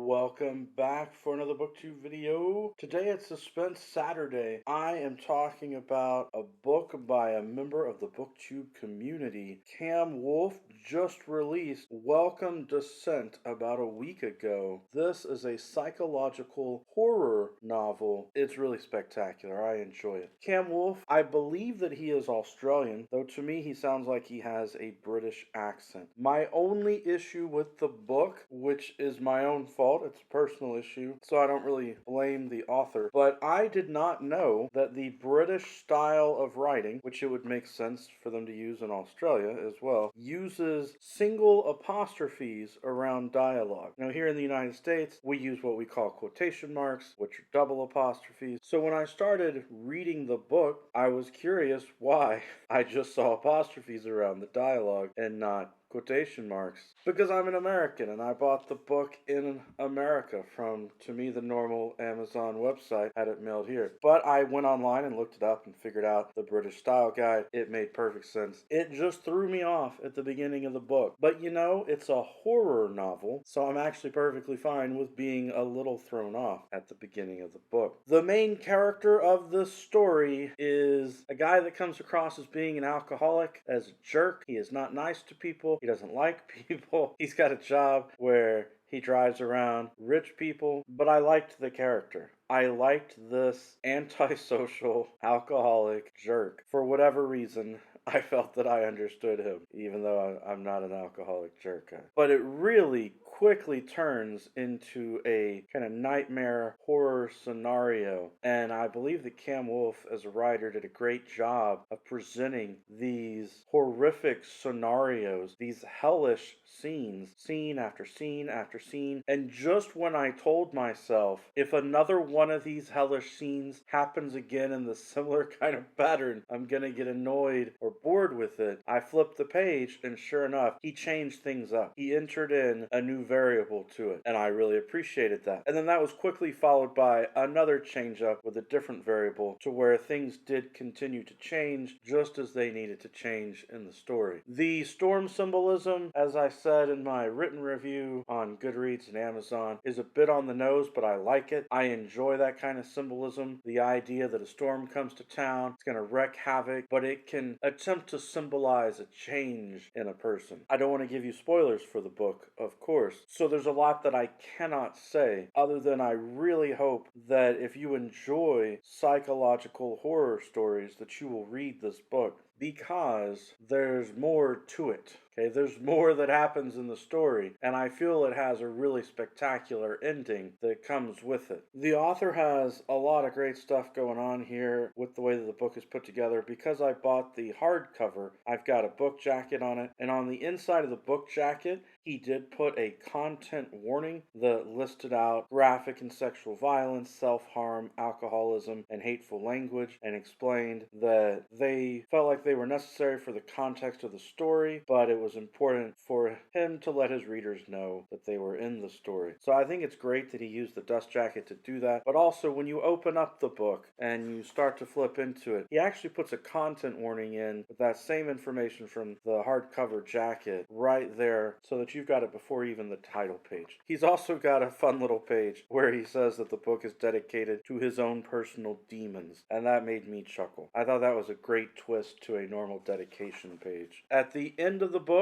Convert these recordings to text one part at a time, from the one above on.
Welcome back for another Booktube video. Today it's Suspense Saturday. I am talking about a book by a member of the Booktube community. Cam Wolfe just released Welcome Descent about a week ago. This is a psychological horror novel. It's really spectacular. I enjoy it. Cam Wolfe, I believe that he is Australian, though to me he sounds like he has a British accent. My only issue with the book, which is my own fault, it's a personal issue, so I don't really blame the author, but I did not know that the British style of writing, which it would make sense for them to use in Australia as well, uses single apostrophes around dialogue. Now here in the United States, we use what we call quotation marks, which are double apostrophes. So when I started reading the book, I was curious why I just saw apostrophes around the dialogue and not quotation marks, because I'm an American and I bought the book in America from, to me, the normal Amazon website, had it mailed here. But I went online and looked it up and figured out the British style guide. It made perfect sense. It just threw me off at the beginning of the book. But you know, it's a horror novel, so I'm actually perfectly fine with being a little thrown off at the beginning of the book. The main character of this story is a guy that comes across as being an alcoholic, as a jerk. He is not nice to people. He doesn't like people. He's got a job where he drives around rich people, but I liked the character. I liked this antisocial, alcoholic jerk. For whatever reason, I felt that I understood him, even though I'm not an alcoholic jerk. But it really quickly turns into a kind of nightmare horror scenario. And I believe that Cam Wolfe, as a writer, did a great job of presenting these horrific scenarios, these hellish scenes, scene after scene after scene. And just when I told myself, if another one of these hellish scenes happens again in the similar kind of pattern, I'm gonna get annoyed or bored with it, I flipped the page and sure enough, he changed things up. He entered in a new variable to it, and I really appreciated that. And then that was quickly followed by another change up with a different variable to where things did continue to change just as they needed to change in the story. The storm symbolism, as I said in my written review on Goodreads and Amazon, is a bit on the nose, but I like it. I enjoy that kind of symbolism. The idea that a storm comes to town, it's going to wreak havoc, but it can attempt to symbolize a change in a person. I don't want to give you spoilers for the book, of course, so there's a lot that I cannot say other than I really hope that if you enjoy psychological horror stories that you will read this book, because there's more to it. Okay, there's more that happens in the story, and I feel it has a really spectacular ending that comes with it. The author has a lot of great stuff going on here with the way that the book is put together. Because I bought the hardcover, I've got a book jacket on it, and on the inside of the book jacket, he did put a content warning that listed out graphic and sexual violence, self-harm, alcoholism, and hateful language, and explained that they felt like they were necessary for the context of the story, but it was important for him to let his readers know that they were in the story. So I think it's great that he used the dust jacket to do that, but also when you open up the book and you start to flip into it, he actually puts a content warning in with that same information from the hardcover jacket right there so that you've got it before even the title page. He's also got a fun little page where he says that the book is dedicated to his own personal demons, and that made me chuckle. I thought that was a great twist to a normal dedication page. At the end of the book,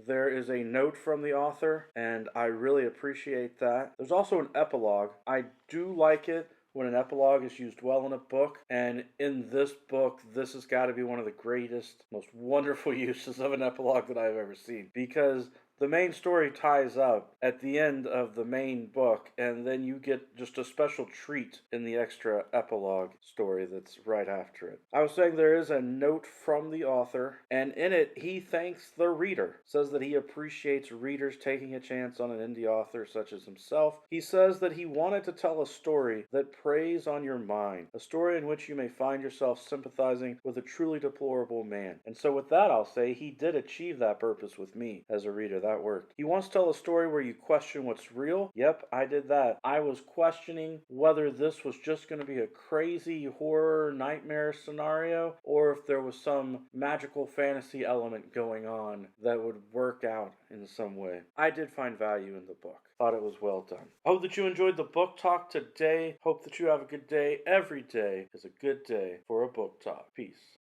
there is a note from the author, and I really appreciate that. There's also an epilogue. I do like it when an epilogue is used well in a book, and in this book, this has got to be one of the greatest, most wonderful uses of an epilogue that I've ever seen, because the main story ties up at the end of the main book, and then you get just a special treat in the extra epilogue story that's right after it. I was saying there is a note from the author, and in it, he thanks the reader. Says that he appreciates readers taking a chance on an indie author such as himself. He says that he wanted to tell a story that preys on your mind, a story in which you may find yourself sympathizing with a truly deplorable man. And so with that, I'll say he did achieve that purpose with me as a reader. That worked. He wants to tell a story where you question what's real. Yep, I did that. I was questioning whether this was just going to be a crazy horror nightmare scenario or if there was some magical fantasy element going on that would work out in some way. I did find value in the book. thought it was well done. I hope that you enjoyed the book talk today. Hope that you have a good day. Every day is a good day for a book talk. Peace.